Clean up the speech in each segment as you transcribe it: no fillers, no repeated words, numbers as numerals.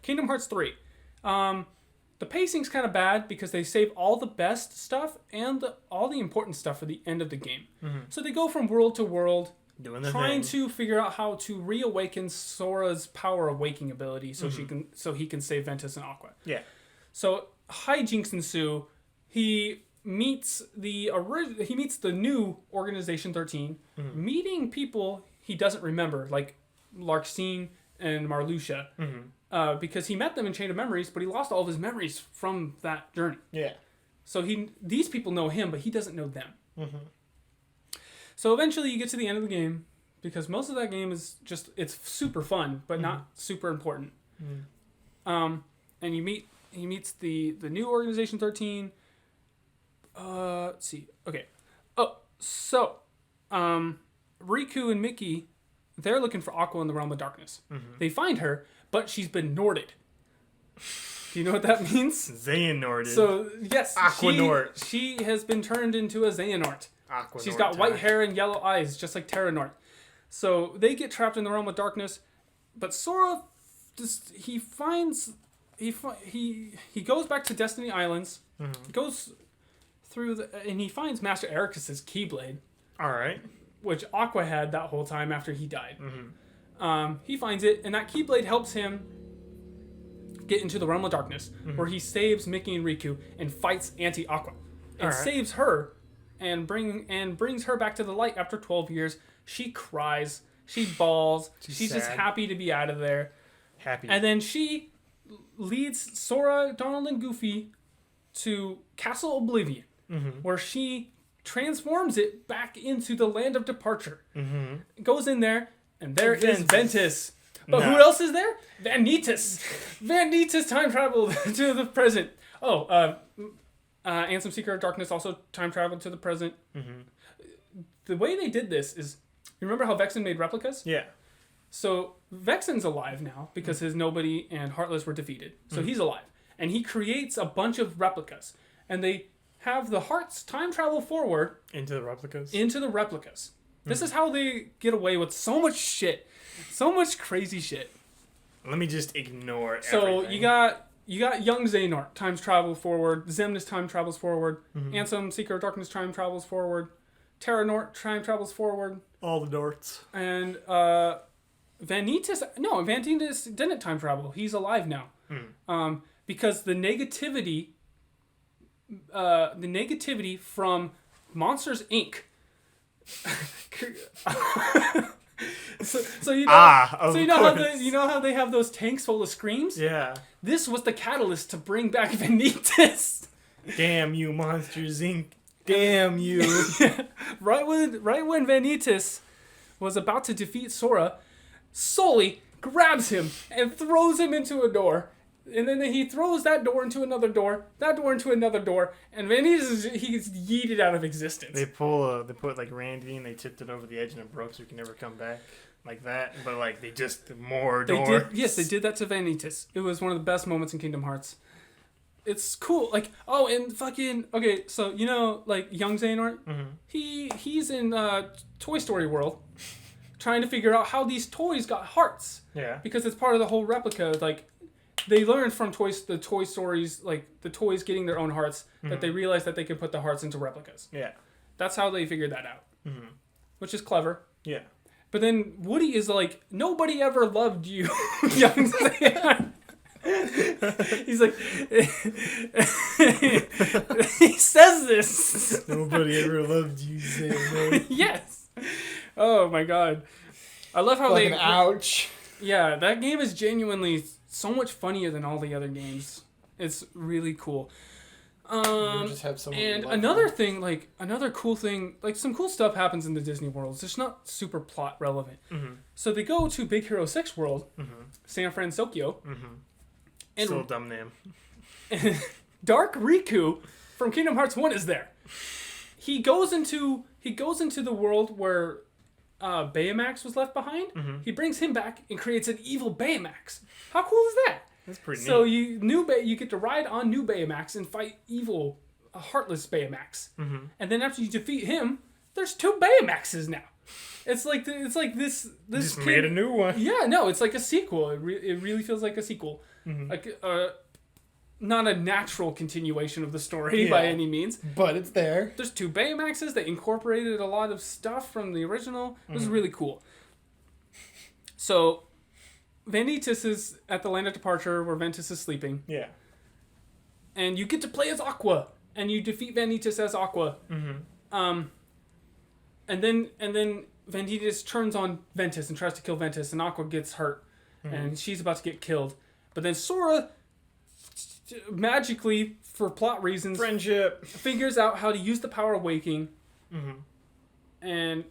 Kingdom Hearts 3. The pacing's kind of bad because they save all the best stuff and all the important stuff for the end of the game. Mm-hmm. So they go from world to world, trying to figure out how to reawaken Sora's power of waking ability so he can save Ventus and Aqua. Yeah. So hijinks ensue. He meets the new Organization 13, meeting people he doesn't remember, like Larxene and Marluxia. Mm-hmm. Because he met them in Chain of Memories, but he lost all of his memories from that journey. Yeah. So these people know him, but he doesn't know them. Mm-hmm. So eventually you get to the end of the game, because most of that game is just, it's super fun, but not super important. Mm-hmm. And he meets the new Organization 13. Let's see. Okay. Oh, so, Riku and Mickey, they're looking for Aqua in the Realm of Darkness. Mm-hmm. They find her, but she's been Norded. Do you know what that means? Xehanorted. So, yes. Aquanort. She has been turned into a Xehanort. Aquanort. She's got white hair and yellow eyes, just like Terranort. So, they get trapped in the Realm of Darkness, but Sora, he goes back to Destiny Islands, goes through and he finds Master Ericus's Keyblade. Alright. Which Aqua had that whole time after he died. Mm-hmm. He finds it, and that Keyblade helps him get into the Realm of Darkness, where he saves Mickey and Riku and fights Anti-Aqua. And saves her, and brings her back to the light after 12 years. She cries. She bawls. She's just happy to be out of there. Happy. And then she leads Sora, Donald, and Goofy to Castle Oblivion, where she transforms it back into the Land of Departure. Mm-hmm. Goes in there, and there is Ventus. But who else is there? Vanitas. Vanitas time traveled to the present. Oh, Ansem Seeker of Darkness also time traveled to the present. Mm-hmm. The way they did this is, you remember how Vexen made replicas? Yeah. So Vexen's alive now because his Nobody and Heartless were defeated. So he's alive. And he creates a bunch of replicas. And they have the hearts time travel forward. Into the replicas? This is how they get away with so much shit. So much crazy shit. Let me just ignore everything. So you got young Xehanort times travel forward. Zemnis time travels forward. Ansem Seeker of Darkness time travels forward. Terranort time travels forward. All the Norts. And Vanitas didn't time travel. He's alive now. Because the negativity from Monsters Inc. so you know how they have those tanks full of screams? Yeah. This was the catalyst to bring back Vanitas. Damn you, Monsters Inc. Damn you. Right when Vanitas was about to defeat Sora, Sully grabs him and throws him into a door. And then he throws that door into another door, that door into another door, and Vanitas he's yeeted out of existence. They put like Randy and they tipped it over the edge and it broke so he can never come back. Like that. But like they just more doors. They did that to Vanitas. It was one of the best moments in Kingdom Hearts. It's cool. Like, oh, and fucking okay, so you know, like young Xehanort? He's in Toy Story World trying to figure out how these toys got hearts. Yeah. Because it's part of the whole replica, like they learned from the Toy Stories, like the toys getting their own hearts, that they realized that they could put the hearts into replicas. Yeah. That's how they figured that out. Which is clever. Yeah. But then Woody is like, nobody ever loved you, young Xehanort. He's like, he says this. Nobody ever loved you, Xehanort. Yes. Oh my god. I love how ouch. Yeah, that game is genuinely so much funnier than all the other games. It's really cool. And another thing, like another cool thing, like some cool stuff happens in the Disney worlds. It's not super plot relevant. So they go to Big Hero 6 World, San Francisco. And still a dumb name. Dark Riku from Kingdom Hearts 1 is there. He goes into the world where Baymax was left behind. He brings him back and creates an evil Baymax. How cool is that? That's pretty neat. So you get to ride on new Baymax and fight evil, heartless Baymax. And then after you defeat him, there's 2 Baymaxes now. It's like this Just kid, made a new one. Yeah, no, it's like a sequel. It really feels like a sequel. Like not a natural continuation of the story by any means. But it's there. There's 2 Baymaxes. They incorporated a lot of stuff from the original. It was really cool. So, Vanitas is at the land of departure where Ventus is sleeping. Yeah. And you get to play as Aqua. And you defeat Vanitas as Aqua. And then Vanitas turns on Ventus and tries to kill Ventus. And Aqua gets hurt. And she's about to get killed. But then Sora magically, for plot reasons, friendship, figures out how to use the power of waking. And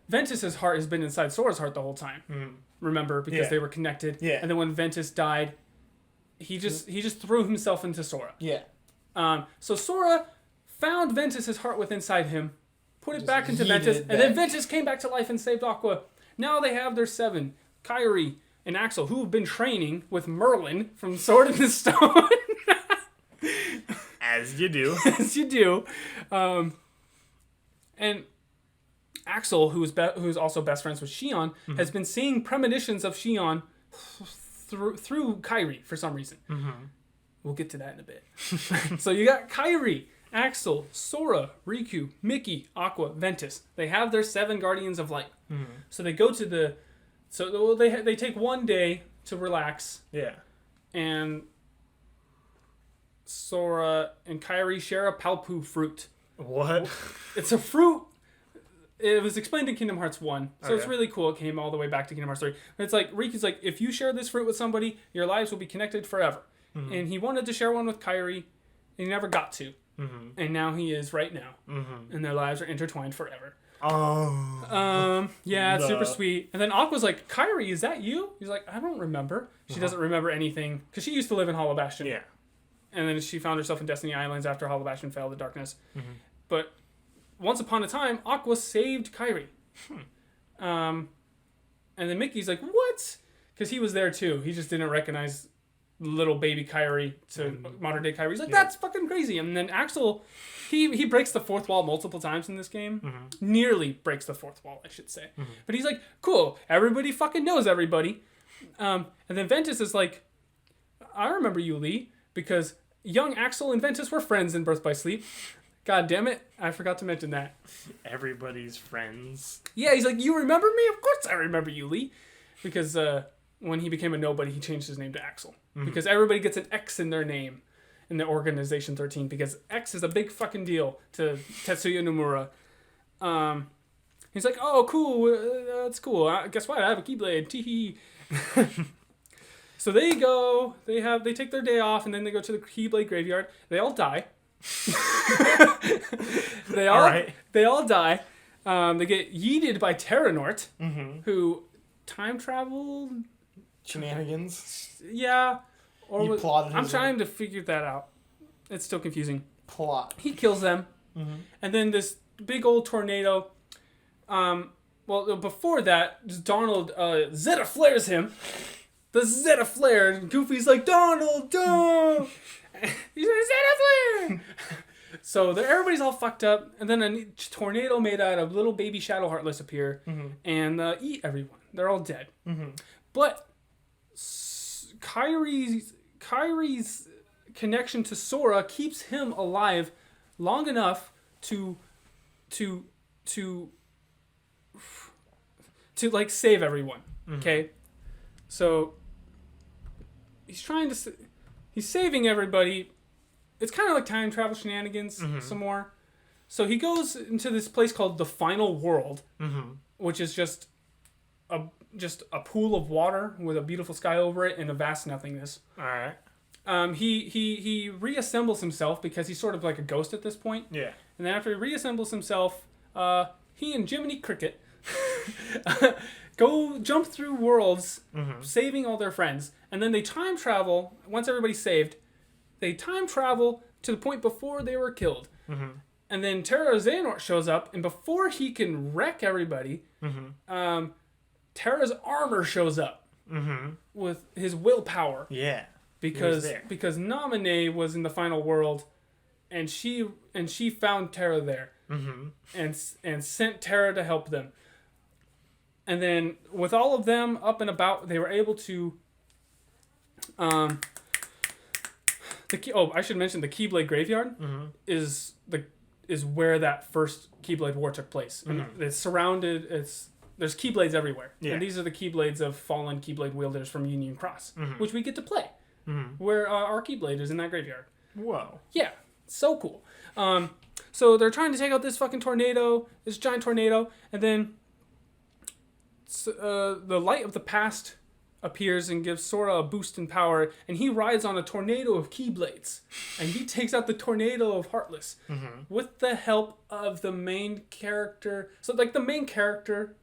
Ventus's heart has been inside Sora's heart the whole time. Remember, because they were connected. Yeah. And then when Ventus died, he just threw himself into Sora. Yeah. So Sora found Ventus's heart within inside him, put it back into Ventus, and then Ventus came back to life and saved Aqua. Now they have their 7, Kairi and Axel, who have been training with Merlin from Sword in the Stone. As you do. As you do. And Axel, who's also best friends with Xion, has been seeing premonitions of Xion through Kairi for some reason. We'll get to that in a bit. So you got Kairi, Axel, Sora, Riku, Mickey, Aqua, Ventus. They have their 7 Guardians of Light. So they go to they take one day to relax. Yeah. And Sora and Kairi share a Palpu fruit. What? It's a fruit. It was explained in Kingdom Hearts 1. So it's really cool. It came all the way back to Kingdom Hearts 3. But it's like, Riku's like, if you share this fruit with somebody, your lives will be connected forever. And he wanted to share one with Kairi, and he never got to. And now he is right now. And their lives are intertwined forever. Oh. Yeah, it's super sweet. And then Aqua's like, Kairi, is that you? He's like, I don't remember. She doesn't remember anything. Because she used to live in Hollow Bastion. Yeah. And then she found herself in Destiny Islands after Hollow Bastion fell to darkness. But once upon a time, Aqua saved Kairi. And then Mickey's like, what? Because he was there too. He just didn't recognize little baby Kairi to modern day Kairi. He's like, that's fucking crazy. And then Axel, he breaks the 4th wall multiple times in this game. Nearly breaks the 4th wall, I should say. But he's like, cool, everybody fucking knows everybody. And then Ventus is like, I remember you, Lee, because young Axel and Ventus were friends in Birth by Sleep. God damn it, I forgot to mention that. Everybody's friends. Yeah, he's like, you remember me? Of course I remember you, Lee. Because when he became a nobody, he changed his name to Axel. Because everybody gets an X in their name in the Organization 13. Because X is a big fucking deal to Tetsuya Nomura. He's like, oh, cool, that's cool. Guess what? I have a Keyblade. Tee-hee. So they go, they take their day off, and then they go to the Keyblade graveyard. They all die. They all die. They get yeeted by Terranort, who time traveled shenanigans. Yeah, or I'm trying to figure that out. It's still confusing. Plot. He kills them, and then this big old tornado. Well, before that, just Donald Zeta flares him. The Zeta flare, and Goofy's like, Donald, don't. He's like, Zeta flare. So everybody's all fucked up, and then a tornado made out of little baby Shadow Heartless appear and eat everyone. They're all dead. But Kairi's connection to Sora keeps him alive long enough to like save everyone. Okay, so he's saving everybody. It's kind of like time travel shenanigans some more. So he goes into this place called the Final World, which is just a pool of water with a beautiful sky over it and a vast nothingness. All right. He reassembles himself because he's sort of like a ghost at this point. Yeah. And then after he reassembles himself, he and Jiminy Cricket go jump through worlds, saving all their friends. And then they time travel, once everybody's saved, they time travel to the point before they were killed. And then Terra Xehanort shows up, and before he can wreck everybody, Terra's armor shows up with his willpower. Yeah. Because Naminé was in the Final World, and she found Terra there. and sent Terra to help them. And then with all of them up and about, they were able to. I should mention the Keyblade Graveyard is where that first Keyblade War took place, and it's surrounded. There's Keyblades everywhere, and these are the Keyblades of fallen Keyblade wielders from Union Cross, which we get to play. Where our Keyblade is in that graveyard. Whoa! Yeah, so cool. So they're trying to take out this fucking tornado, this giant tornado, and then the light of the past appears and gives Sora a boost in power, and he rides on a tornado of Keyblades, and he takes out the tornado of Heartless with the help of the main character. So like the main character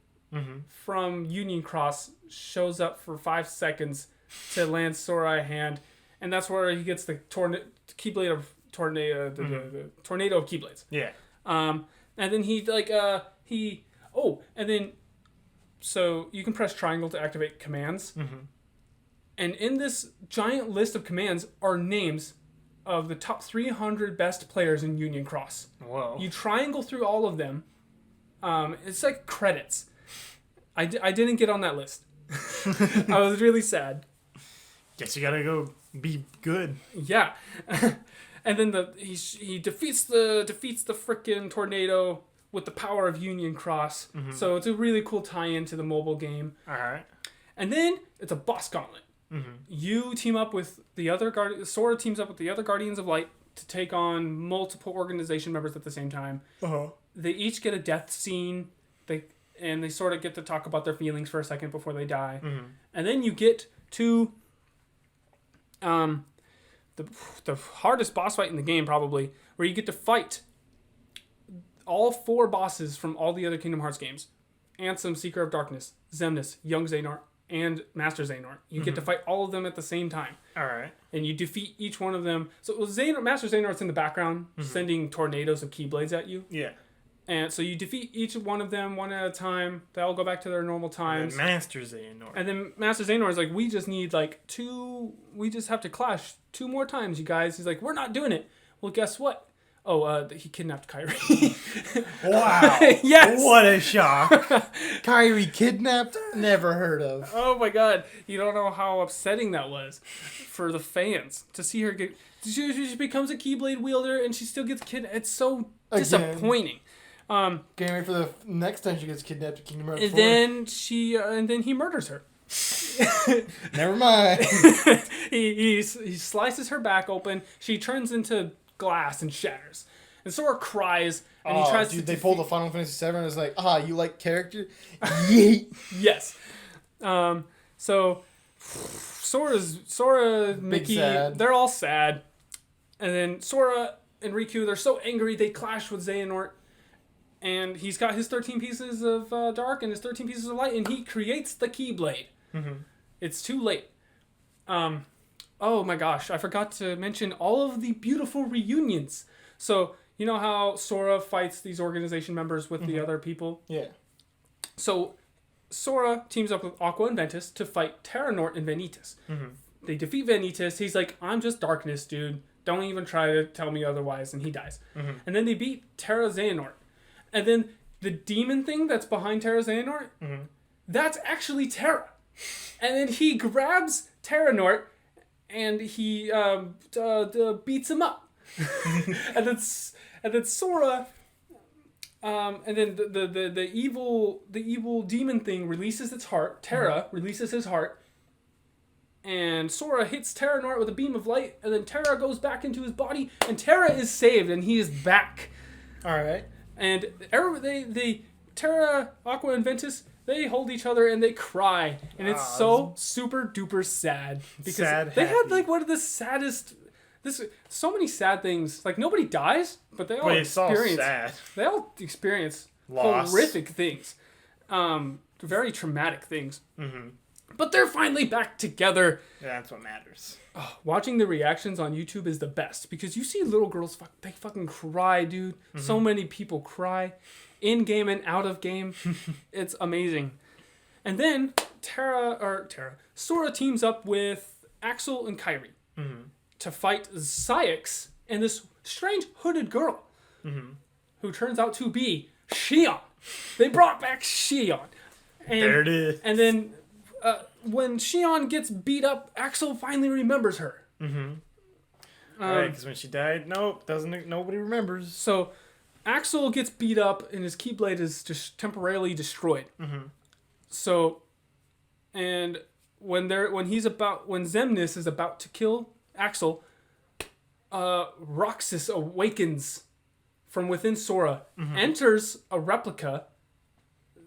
from Union Cross shows up for 5 seconds to land Sora a hand, and that's where he gets the Keyblade of tornado, the tornado of Keyblades. Yeah. And then so you can press triangle to activate commands. And in this giant list of commands are names of the top 300 best players in Union Cross. Whoa. You triangle through all of them. It's like credits. I didn't get on that list. I was really sad. Guess you gotta go be good. Yeah. And then he defeats the frickin' tornado with the power of Union Cross. So it's a really cool tie-in to the mobile game. Alright. And then it's a boss gauntlet. You team up with the other Sora teams up with the other Guardians of Light to take on multiple organization members at the same time. They each get a death scene. They sort of get to talk about their feelings for a second before they die. And then you get to the hardest boss fight in the game, probably, where you get to fight all 4 bosses from all the other Kingdom Hearts games. Ansem, Seeker of Darkness, Xemnas, Young Xehanort, and Master Xehanort. You get to fight all of them at the same time. Alright. And you defeat each one of them. So Master Xehanort's in the background, sending tornadoes of Keyblades at you. Yeah. And so you defeat each one of them one at a time. They all go back to their normal times. And Master Xehanort. And then Master Xehanort is like, we just need we just have to clash 2 more times, you guys. He's like, we're not doing it. Well, guess what? Oh, he kidnapped Kairi. Wow. Yes. What a shock. Kairi kidnapped? Never heard of. Oh my god. You don't know how upsetting that was for the fans to see her get... She becomes a Keyblade wielder and she still gets kidnapped. It's so disappointing. Can't wait for the next time she gets kidnapped at Kingdom Hearts 4. And then he murders her. Never mind. he slices her back open. She turns into glass and shatters. And Sora cries and he tries to... They pulled a Final Fantasy VII and it's like, you like character? Yeet. Yes. So Sora, Mickey, sad. they're all sad. And then Sora and Riku, they're so angry they clash with Xehanort. And he's got his 13 pieces of dark and his 13 pieces of light, and he creates the Keyblade. It's too late. Oh my gosh, I forgot to mention all of the beautiful reunions. So, you know how Sora fights these organization members with the other people? Yeah. So, Sora teams up with Aqua and Ventus to fight Terranort and Vanitas. They defeat Vanitas. He's like, I'm just darkness, dude. Don't even try to tell me otherwise. And he dies. And then they beat Terra Xehanort. And then the demon thing that's behind Terra Xehanort, that's actually Terra. And then he grabs Terranort and he beats him up. and then Sora, and then the evil demon thing releases its heart. Terra releases his heart. And Sora hits Terranort with a beam of light, and then Terra goes back into his body, and Terra is saved, and he is back. All right. And Terra, Aqua, and Ventus, they hold each other and they cry, and it's so super duper sad because they had like one of the saddest. So many sad things. Like nobody dies, but they all experience Loss. Horrific things, very traumatic things. But they're finally back together. Yeah, that's what matters. Oh, watching the reactions on YouTube is the best because you see little girls, they fucking cry, dude. So many people cry, in game and out of game. It's amazing. And then Sora teams up with Axel and Kairi to fight Syx and this strange hooded girl who turns out to be Xion. They brought back Xion. And, There it is. And then when Xion gets beat up, Axel finally remembers her. Mm-hmm. Right, because when she died, nobody remembers. So Axel gets beat up and his Keyblade is just temporarily destroyed. Mm-hmm. So, and when Xemnas is about to kill Axel, Roxas awakens from within Sora, enters a replica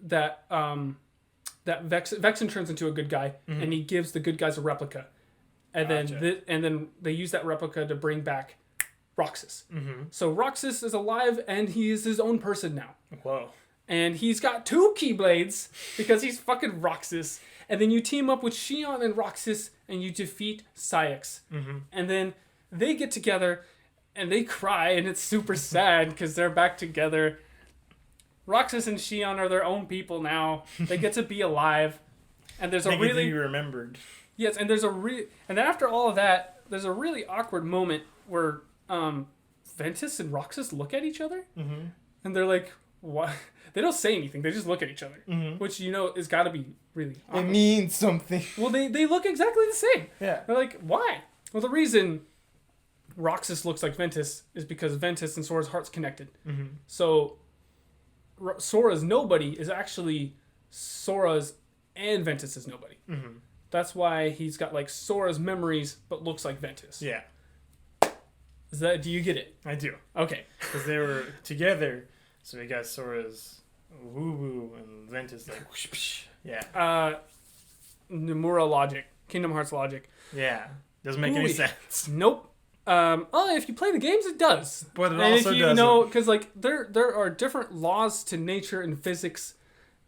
that Vexen turns into a good guy, and he gives the good guys a replica, and then they use that replica to bring back Roxas. Mm-hmm. So Roxas is alive, and he is his own person now. Whoa. And he's got 2 Keyblades because he's fucking Roxas. And then you team up with Xion and Roxas, and you defeat Syx. Mm-hmm. And then they get together, and they cry, and it's super sad because they're back together. Roxas and Xion are their own people now. They get to be alive. And there's a really... remembered. Yes, and and then after all of that, there's a really awkward moment where Ventus and Roxas look at each other, and they're like, what? They don't say anything. They just look at each other, which, has got to be really awkward. It means something. Well, they look exactly the same. Yeah. They're like, why? Well, the reason Roxas looks like Ventus is because Ventus and Sora's heart's connected. Mm-hmm. So Sora's nobody is actually Sora's and Ventus's nobody. Mm-hmm. That's why he's got like Sora's memories, but looks like Ventus. Yeah. Do you get it? I do. Okay. Because they were together, so we got Sora's woo-woo and Ventus like whoosh, whoosh. Yeah. Nomura logic. Kingdom Hearts logic. Yeah. Doesn't make any sense. Nope. If you play the games, it does. But it also doesn't. Because like there are different laws to nature and physics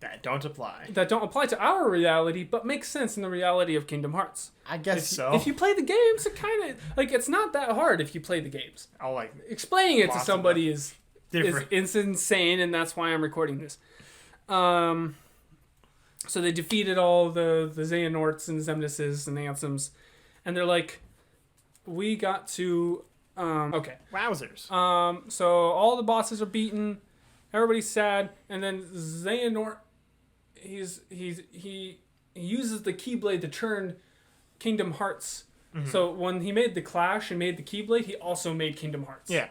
that don't apply to our reality, but make sense in the reality of Kingdom Hearts. I guess so. If you play the games, it kind of like it's not that hard if you play the games. I'll like explaining it to somebody is different. It's insane, and that's why I'm recording this. So they defeated all the Xehanorts and Xemnases and Anthems, and they're like, we got to okay. Wowzers. So all the bosses are beaten, everybody's sad, and then Xehanort he uses the Keyblade to turn Kingdom Hearts. Mm-hmm. So when he made the Clash and made the Keyblade, he also made Kingdom Hearts. Yeah.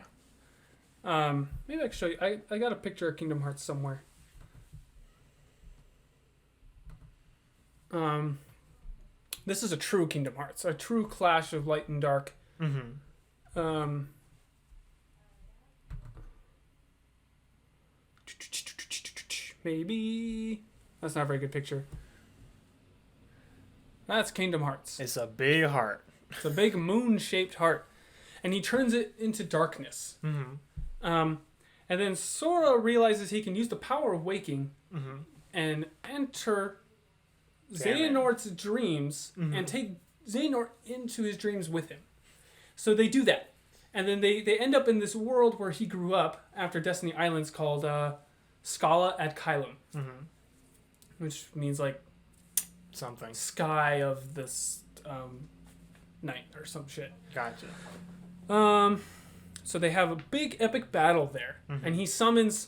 Maybe I can show you. I got a picture of Kingdom Hearts somewhere. This is a true Kingdom Hearts, a true clash of light and dark. Mm-hmm. Maybe that's not a very good picture. That's Kingdom Hearts. It's a big heart. It's a big moon-shaped heart, and he turns it into darkness. Mm-hmm. And then Sora realizes he can use the power of waking and enter Xehanort's dreams and take Xehanort into his dreams with him. So they do that. And then they end up in this world where he grew up after Destiny Islands called Scala ad Kylum. Mm-hmm. Which means like something. Sky of this night or some shit. Gotcha. So they have a big epic battle there. Mm-hmm. And he summons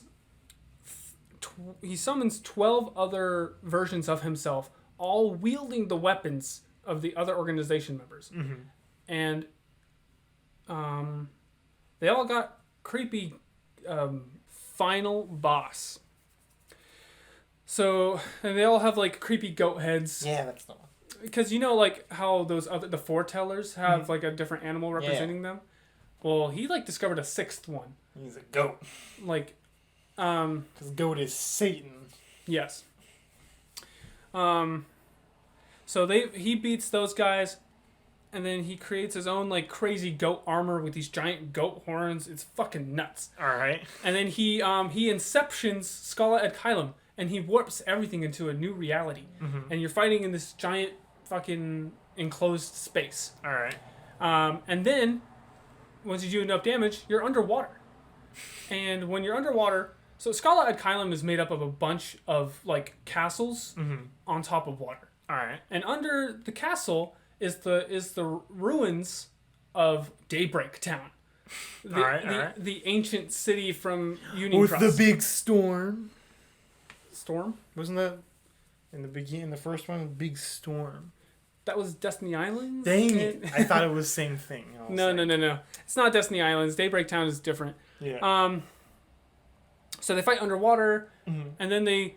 12 other versions of himself, all wielding the weapons of the other organization members. Mm-hmm. And they all got creepy final boss. So, and they all have like creepy goat heads. Yeah, that's the one. Because like how the foretellers have like a different animal representing them. Well, he like discovered a 6th one. He's a goat. Like, because goat is Satan. Yes. So he beats those guys, and then he creates his own like crazy goat armor with these giant goat horns. It's fucking nuts. All right. And then he inceptions Scala ad Kylum, and he warps everything into a new reality. Mm-hmm. And you're fighting in this giant fucking enclosed space. All right. And then once you do enough damage, you're underwater. And when you're underwater, so Scala ad Kylum is made up of a bunch of like castles on top of water. All right. And under the castle is the ruins of Daybreak Town. the ancient city from Union With Cross. the big storm. Storm? Wasn't that in the beginning? The first one, big storm. That was Destiny Islands? Dang it. I thought it was the same thing. No. It's not Destiny Islands. Daybreak Town is different. Yeah. So they fight underwater, and then they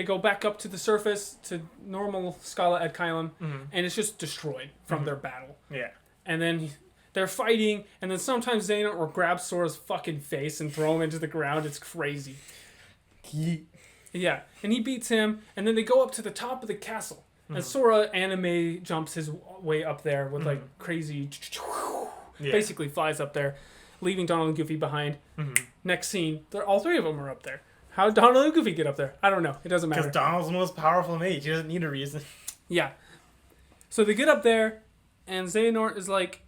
go back up to the surface to normal Scala at Kylum, and it's just destroyed from their battle. Yeah. And then they're fighting, and then sometimes Xehanort will grab Sora's fucking face and throw him into the ground. It's crazy. Yeah, and he beats him, and then they go up to the top of the castle. And Sora anime jumps his way up there with like crazy... Basically flies up there, leaving Donald and Goofy behind. Next scene, all three of them are up there. How did Donald and Goofy get up there? I don't know. It doesn't matter. Because Donald's the most powerful mage. He doesn't need a reason. Yeah. So they get up there, and Xehanort is like,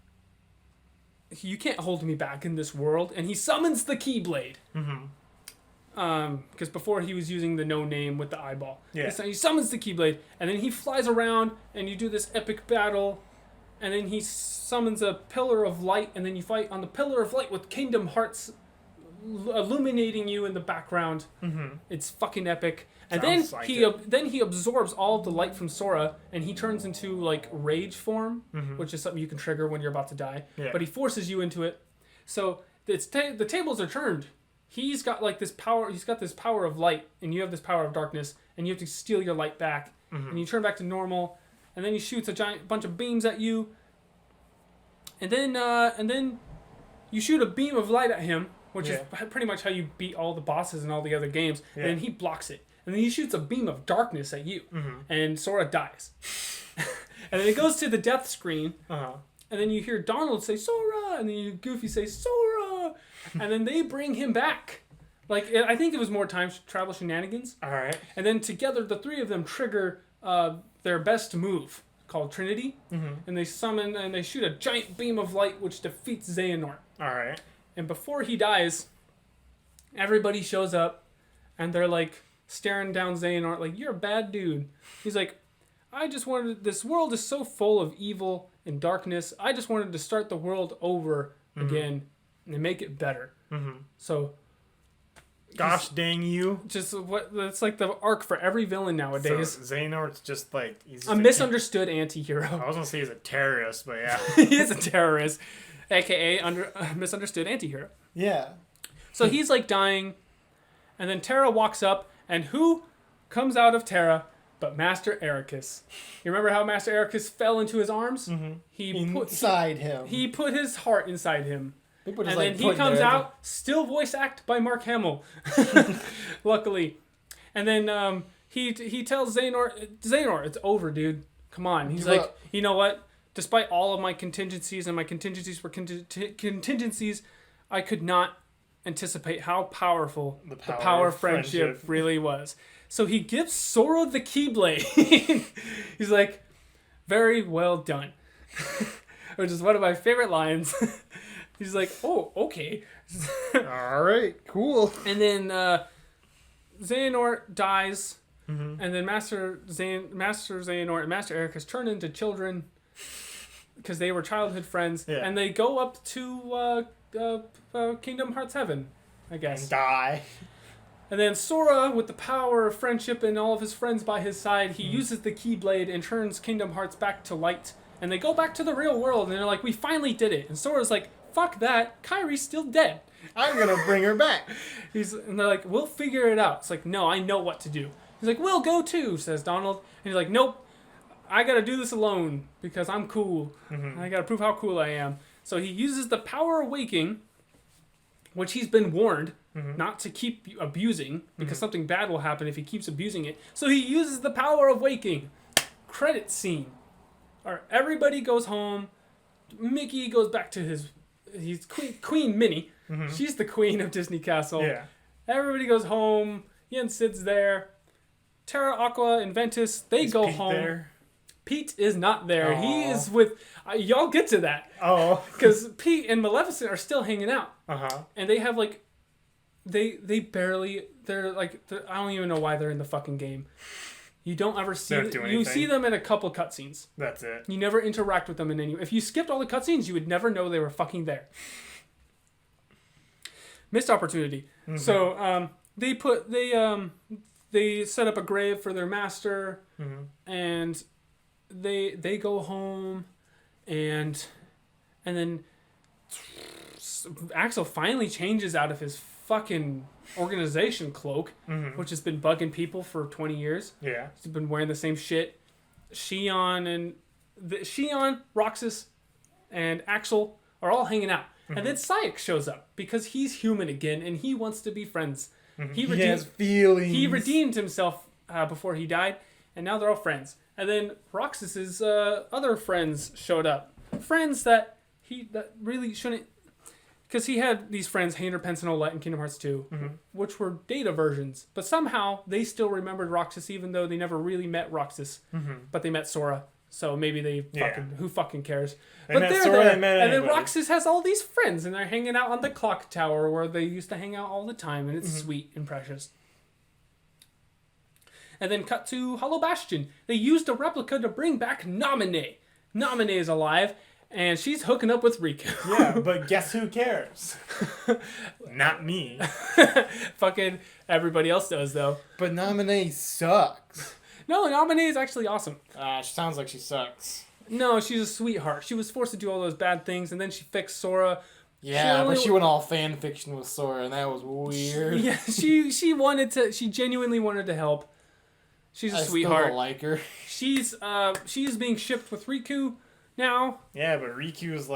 you can't hold me back in this world. And he summons the Keyblade. Because before he was using the no name with the eyeball. Yeah. So he summons the Keyblade, and then he flies around, and you do this epic battle, and then he summons a Pillar of Light, and then you fight on the Pillar of Light with Kingdom Hearts illuminating you in the background. It's fucking epic. And Sounds then he absorbs all of the light from Sora, and he turns into like rage form, which is something you can trigger when you're about to die. Yeah. But he forces you into it. So the tables are turned. He's got like this power. He's got this power of light, and you have this power of darkness, and you have to steal your light back. And you turn back to normal, and then he shoots a giant bunch of beams at you. And then you shoot a beam of light at him, which is pretty much how you beat all the bosses in all the other games. And then he blocks it. And then he shoots a beam of darkness at you. And Sora dies. And then it goes to the death screen. And then you hear Donald say, Sora! And then you Goofy say, Sora! And then they bring him back. Like, I think it was more time travel shenanigans. All right. And then together, the three of them trigger their best move, called Trinity. And they summon and they shoot a giant beam of light, which defeats Xehanort. All right. And before he dies, everybody shows up, and they're like staring down Xehanort like, you're a bad dude. He's like, I just wanted, this world is so full of evil and darkness. I just wanted to start the world over again and make it better. So, gosh dang you. Just what, that's like the arc for every villain nowadays. So Xehanort's just like, he's just A misunderstood anti-hero. I was gonna say he's a terrorist, but yeah. He is a terrorist, aka misunderstood anti-hero. Yeah. So he's like dying, and then Terra walks up, and who comes out of Terra but Master Ericus? You remember how Master Ericus fell into his arms? Inside him. He put his heart inside him. They put his, And like, then he foot in comes there. out, still voice act by Mark Hamill. Luckily. And then he tells Xehanort, it's over, dude. Come on. He's Give like, up. you know what? Despite all of my contingencies, and my contingencies were contingencies, I could not anticipate how powerful the power of friendship really was. So he gives Sora the Keyblade. He's like, very well done. Which is one of my favorite lines. He's like, oh, okay. All right, cool. And then Xehanort dies, and then Master Xehanort and Master Ericus turn into children because they were childhood friends, and they go up to Kingdom Hearts Heaven, I guess. And die. And then Sora, with the power of friendship and all of his friends by his side, he uses the Keyblade and turns Kingdom Hearts back to light. And they go back to the real world, and they're like, we finally did it. And Sora's like, fuck that, Kyrie's still dead. I'm gonna bring her back. And they're like, we'll figure it out. It's like, no, I know what to do. He's like, we'll go too, says Donald. And he's like, nope, I gotta do this alone because I'm cool. I gotta prove how cool I am. So he uses the power of waking, which he's been warned not to keep abusing because something bad will happen if he keeps abusing it. So he uses the power of waking. Credit scene. All right, everybody goes home. Mickey goes back to he's Queen Minnie. She's the queen of Disney Castle. Yeah. Everybody goes home. Yen Sid's there. Terra, Aqua, and Ventus, they go Pete home. there? Pete is not there. Aww. He is with... y'all get to that. Oh. Because Pete and Maleficent are still hanging out. And they have, like... They barely... I don't even know why they're in the fucking game. You don't ever see... You see them in a couple cutscenes. That's it. You never interact with them in any... If you skipped all the cutscenes, you would never know they were fucking there. Missed opportunity. Mhm. So they set up a grave for their master, and they go home, and then Axel finally changes out of his fucking organization cloak, which has been bugging people for 20 years. Yeah. He's been wearing the same shit. Shion, Roxas, and Axel are all hanging out. And then Sayek shows up because he's human again and he wants to be friends. He has feelings. He redeemed himself before he died, and now they're all friends. And then Roxas's other friends showed up. Friends that really shouldn't... Because he had these friends, Hainer, Pensanola, and Kingdom Hearts 2, which were data versions. But somehow, they still remembered Roxas, even though they never really met Roxas. But they met Sora. So maybe they fucking... Who fucking cares? But they're there. And then Roxas has all these friends, and they're hanging out on the clock tower where they used to hang out all the time. And it's sweet and precious. And then cut to Hollow Bastion. They used a replica to bring back Naminé. Naminé is alive. And she's hooking up with Riku. Yeah, but guess who cares? Not me. Fucking everybody else does, though. But Naminé sucks. No, Naminé is actually awesome. She sounds like she sucks. No, she's a sweetheart. She was forced to do all those bad things, and then she fixed Sora. Yeah, but she went all fan fiction with Sora, and that was weird. Yeah, she wanted to. She genuinely wanted to help. She's a sweetheart. I still don't like her. She's being shipped with Riku now. Yeah, but Riku's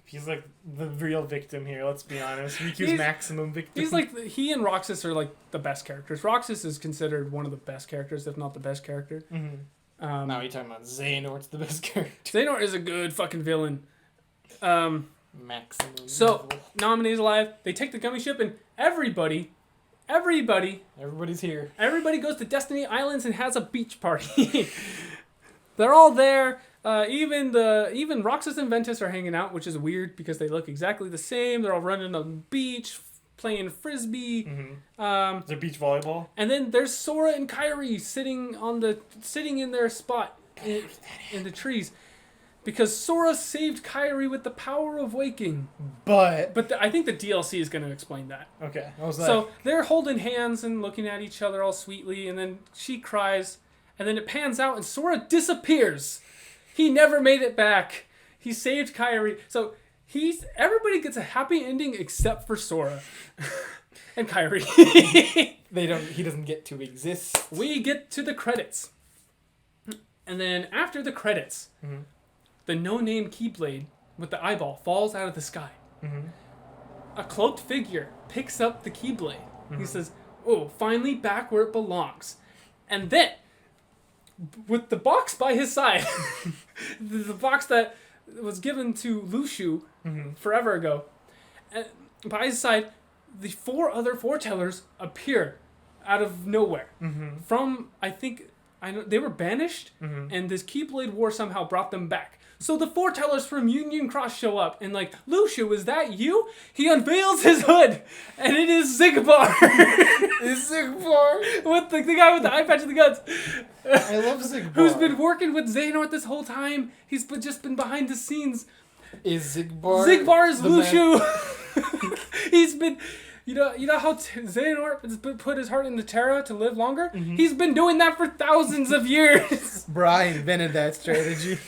he's like the real victim here, let's be honest. Riku's maximum victim. He's like, he and Roxas are like the best characters. Roxas is considered one of the best characters, if not the best character. Now you're talking about Xehanort's the best character. Xehanort is a good fucking villain. Maximum. So, Naminé's alive. They take the gummy ship, and everybody's here. Everybody goes to Destiny Islands and has a beach party. They're all there. Even Roxas and Ventus are hanging out, which is weird because they look exactly the same. They're all running on the beach, playing frisbee. Is there beach volleyball? And then there's Sora and Kairi sitting in their spot in the trees, because Sora saved Kairi with the power of waking. But I think the DLC is going to explain that. Okay, I was like, So they're holding hands and looking at each other all sweetly, and then she cries, and then it pans out, and Sora disappears. He never made it back. He saved Kairi. So everybody gets a happy ending except for Sora and Kairi. He doesn't get to exist. We get to the credits. And then after the credits, the no-name Keyblade with the eyeball falls out of the sky. A cloaked figure picks up the Keyblade. He says, "Oh, finally back where it belongs." And then, with the box by his side, the box that was given to Lushu forever ago, by his side, the 4 other foretellers appear out of nowhere. From, I know they were banished, and this Keyblade War somehow brought them back. So the foretellers from Union Cross show up, and like, "Lushu, is that you?" He unveils his hood, and it is Xigbar. Is Xigbar? With the guy with the eye patch and the guns. I love Xigbar. Who's been working with Xehanort this whole time. He's just been behind the scenes. Is Xigbar? Xigbar is Lushu. He's been... You know how Xehanort has put his heart into Terra to live longer? He's been doing that for thousands of years. Brian invented that strategy.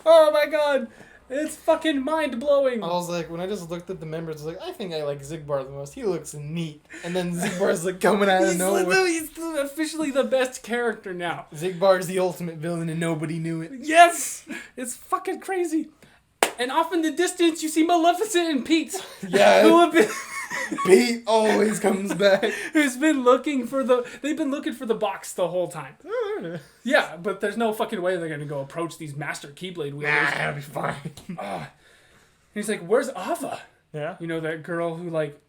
Oh my god. It's fucking mind-blowing. I was like, when I just looked at the members, I was like, I think I like Xigbar the most. He looks neat. And then Zigbar's like coming out of nowhere. He's officially the best character now. Zigbar's the ultimate villain and nobody knew it. Yes! It's fucking crazy. And off in the distance, you see Maleficent and Pete. Yeah. Who have been... Pete always comes back. They've been looking for the box the whole time. Yeah, but there's no fucking way they're gonna go approach these master Keyblade wielders. Nah, that'll be fine. He's like, "Where's Ava?" Yeah. You know, that girl who like,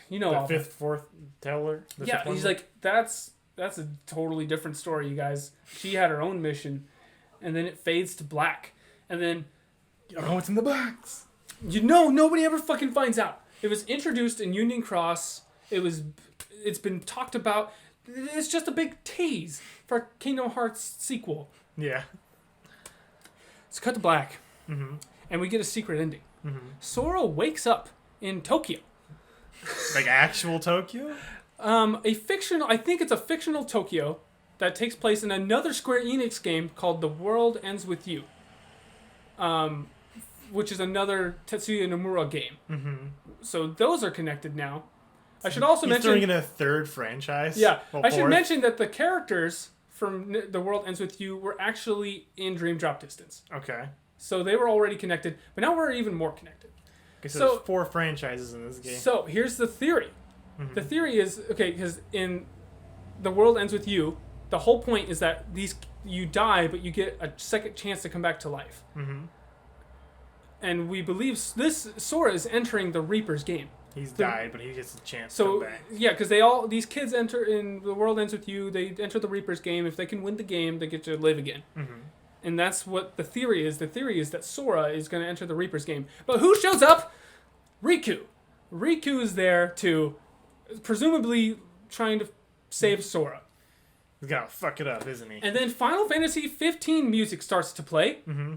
you know, The Ava. fourth teller. Yeah, he's like, that's a totally different story, you guys. She had her own mission, and then it fades to black, and then You don't know what's in the box. Nobody ever fucking finds out. It was introduced in Union Cross. It's been talked about. It's just a big tease for Kingdom Hearts sequel. Yeah. It's cut to black, and we get a secret ending. Sora wakes up in Tokyo, Like actual Tokyo? I think it's a fictional Tokyo that takes place in another Square Enix game called The World Ends With You. Which is another Tetsuya Nomura game. Mm-hmm. So those are connected now. I should also mention... He's throwing in a third franchise? Yeah. Well, I should fourth. mention that the characters from The World Ends With You were actually in Dream Drop Distance. Okay. So they were already connected, but now we're even more connected. Okay, so there's 4 franchises in this game. So here's the theory. Mm-hmm. The theory is, okay, because in The World Ends With You, the whole point is that you die, but you get a second chance to come back to life. Mm-hmm. And we believe this Sora is entering the Reaper's game. He's died, but he gets a chance to So come back. yeah, because these kids enter in The World Ends With You. They enter the Reaper's game. If they can win the game, they get to live again. Mm-hmm. And that's what the theory is. The theory is that Sora is going to enter the Reaper's game. But who shows up? Riku. Riku is there to, presumably, trying to save Sora. He's gonna fuck it up, isn't he? And then Final Fantasy 15 music starts to play. Mm-hmm.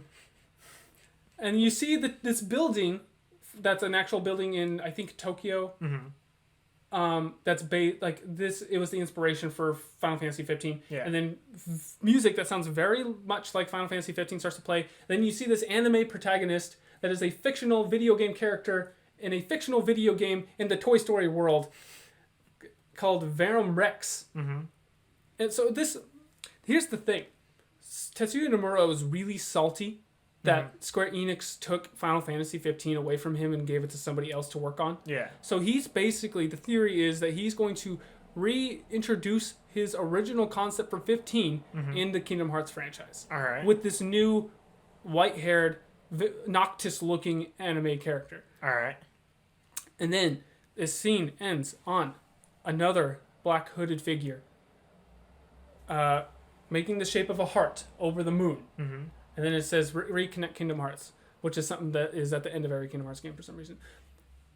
And you see this building, that's an actual building in, I think, Tokyo. Mm-hmm. That's like this. It was the inspiration for Final Fantasy 15. Yeah. And then music that sounds very much like Final Fantasy 15 starts to play. Then you see this anime protagonist that is a fictional video game character in a fictional video game in the Toy Story world called Verum Rex. Mm-hmm. And so here's the thing. Tetsuya Nomura was really salty that Square Enix took Final Fantasy 15 away from him and gave it to somebody else to work on. Yeah. So he's basically, the theory is that he's going to reintroduce his original concept for 15 in the Kingdom Hearts franchise. All right. With this new white-haired, Noctis-looking anime character. All right. And then this scene ends on another black hooded figure making the shape of a heart over the moon. Mm-hmm. And then it says reconnect Kingdom Hearts, which is something that is at the end of every Kingdom Hearts game for some reason.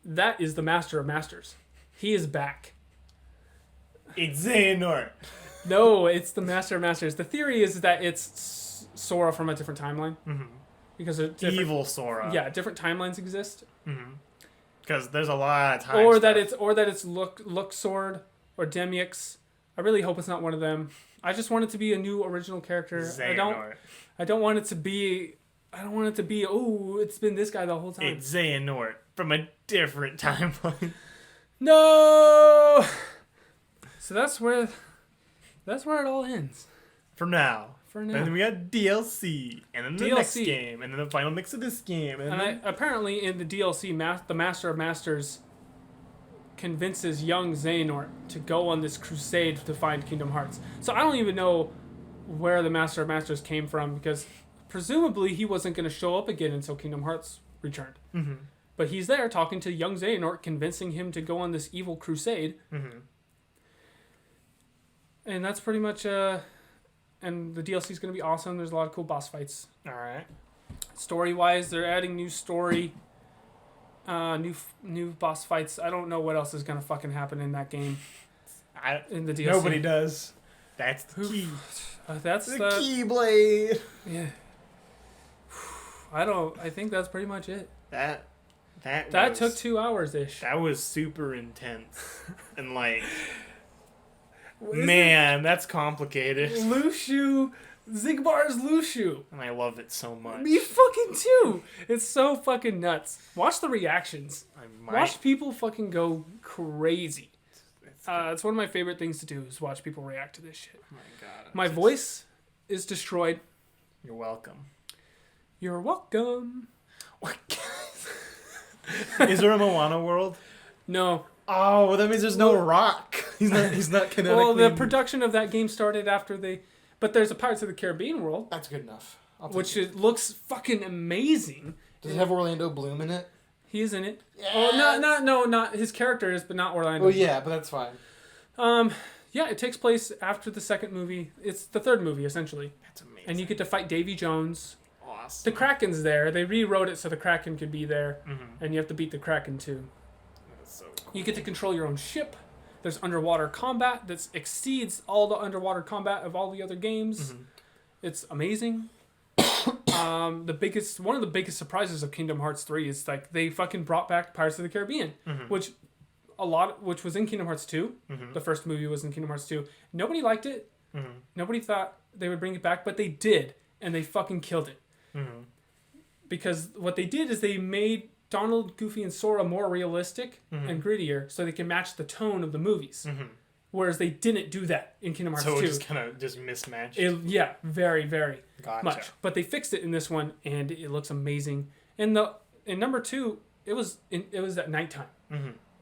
That is the Master of Masters. He is back. It's Xehanort. No, it's the Master of Masters. The theory is that it's Sora from a different timeline. Mm-hmm. Because Evil Sora. Yeah, different timelines exist. Mm-hmm. Because there's a lot of time. Or that it's Look Sword or Demyx. I really hope it's not one of them. I just want it to be a new original character. Xehanort. I don't want it to be. Oh, it's been this guy the whole time. It's Xehanort from a different timeline. No. So that's where it all ends. For now. For now. And then we got DLC, and then the DLC. next game, and then the final mix of this game, and then... apparently in the DLC, the Master of Masters convinces young Xehanort to go on this crusade to find Kingdom Hearts. So I don't even know where the Master of Masters came from, because presumably he wasn't going to show up again until Kingdom Hearts returned. Mm-hmm. But he's there talking to young Xehanort, convincing him to go on this evil crusade. Mm-hmm. And that's pretty much... and the DLC is going to be awesome. There's a lot of cool boss fights. All right. Story-wise, they're adding new story, new boss fights. I don't know what else is going to fucking happen in that game. In the DLC. Nobody does. That's the key. That's the Keyblade. Yeah. I think that's pretty much it. That took 2 hours-ish. That was super intense. And man, that's complicated. Lushu. Zigbar's Lushu. And I love it so much. Me fucking too. It's so fucking nuts. Watch the reactions. Watch people fucking go crazy. It's one of my favorite things to do is watch people react to this shit. Oh my god. My voice is destroyed. You're welcome. You're welcome. Is there a Moana world? No. Oh, well, that means there's no rock. He's not canonically... Well, the production of that game started after they... But there's a Pirates of the Caribbean world. That's good enough. It looks fucking amazing. Does it have Orlando Bloom in it? He is in it. Yes. Oh, not his character is, but not Orlando. Oh yeah, but that's fine. Yeah, it takes place after the second movie. It's the third movie, essentially. That's amazing. And you get to fight Davy Jones. Awesome. The Kraken's there. They rewrote it so the Kraken could be there. Mm-hmm. And you have to beat the Kraken, too. That's so cool. You get to control your own ship. There's underwater combat that exceeds all the underwater combat of all the other games. Mm-hmm. It's amazing. One of the biggest surprises of Kingdom Hearts 3 is like they fucking brought back Pirates of the Caribbean, which a lot, which was in Kingdom Hearts 2. Mm-hmm. The first movie was in Kingdom Hearts 2. Nobody liked it. Mm-hmm. Nobody thought they would bring it back, but they did, and they fucking killed it. Mm-hmm. Because what they did is they made Donald, Goofy, and Sora more realistic and grittier, so they can match the tone of the movies. Mm-hmm. Whereas they didn't do that in Kingdom Hearts 2. So it just kind of just mismatched. Yeah, very, very Gotcha. much. But they fixed it in this one, and it looks amazing. In number 2, it was at nighttime,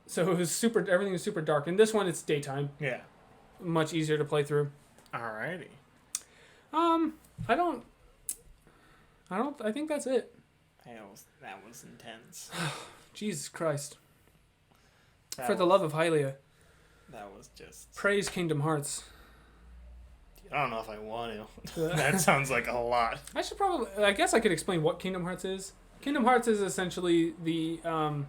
so it was everything was super dark. In this one, it's daytime. Yeah. Much easier to play through. Alrighty. I think that's it. That was intense. Jesus Christ. That For the love of Hylia. That was just... Praise Kingdom Hearts. I don't know if I want to. That sounds like a lot. I guess I could explain what Kingdom Hearts is. Kingdom Hearts is essentially the heart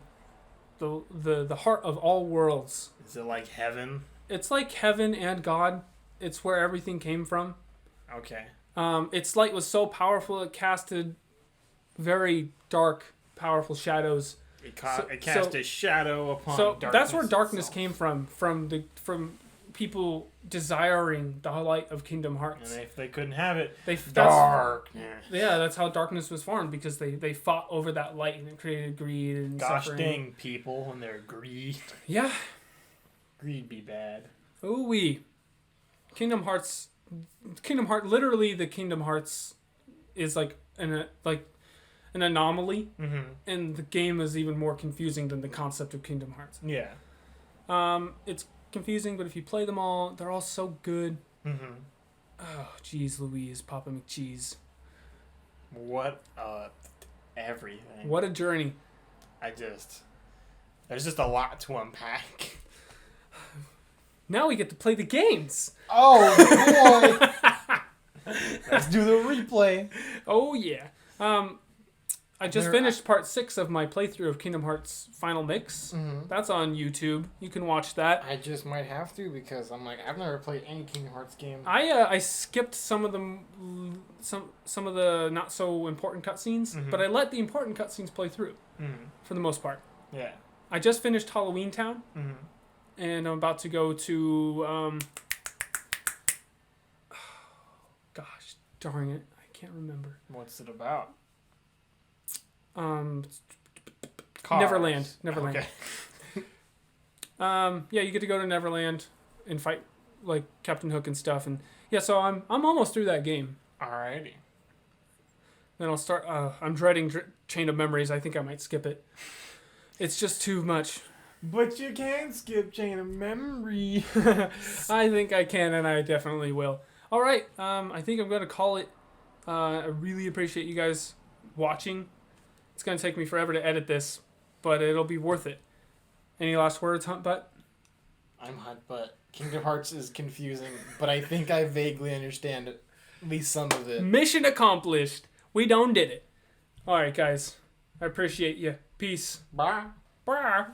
of all worlds. Is it like heaven? It's like heaven and God. It's where everything came from. Okay. Its light was so powerful it casted very dark, powerful shadows. It cast a shadow upon darkness. That's where darkness itself. came from people desiring the light of Kingdom Hearts. And if they couldn't have it, darkness. Yeah, that's how darkness was formed, because they fought over that light, and it created greed and Gosh suffering. dang people and their greed. Yeah. Greed be bad. Ooh-wee. Literally the Kingdom Hearts is like an anomaly, and the game is even more confusing than the concept of Kingdom Hearts. Yeah. It's confusing, but if you play them all, they're all so good. Oh, jeez Louise, Papa McCheese. What everything. What a journey. There's just a lot to unpack. Now we get to play the games. Oh, boy. Let's do the replay. Oh, yeah. I just finished part 6 of my playthrough of Kingdom Hearts Final Mix. That's on YouTube. You can watch that. I just might have to, because I'm like, I've never played any Kingdom Hearts game. I skipped some of the not so important cutscenes, but I let the important cutscenes play through for the most part. Yeah. I just finished Halloween Town, and I'm about to go to gosh darn it, I can't remember. What's it about? Neverland. Okay. Yeah, you get to go to Neverland and fight like Captain Hook and stuff, and yeah, so I'm almost through that game. Alrighty. Then I'll start. I'm dreading Chain of Memories. I think I might skip it. It's just too much. But you can skip Chain of Memory. I think I can, and I definitely will. All right. I think I'm gonna call it. I really appreciate you guys watching. It's going to take me forever to edit this, but it'll be worth it. Any last words, Hunt Butt? I'm Hunt Butt. Kingdom Hearts is confusing, but I think I vaguely understand it. At least some of it. Mission accomplished. We done did it. All right, guys. I appreciate you. Peace. Bye. Bye.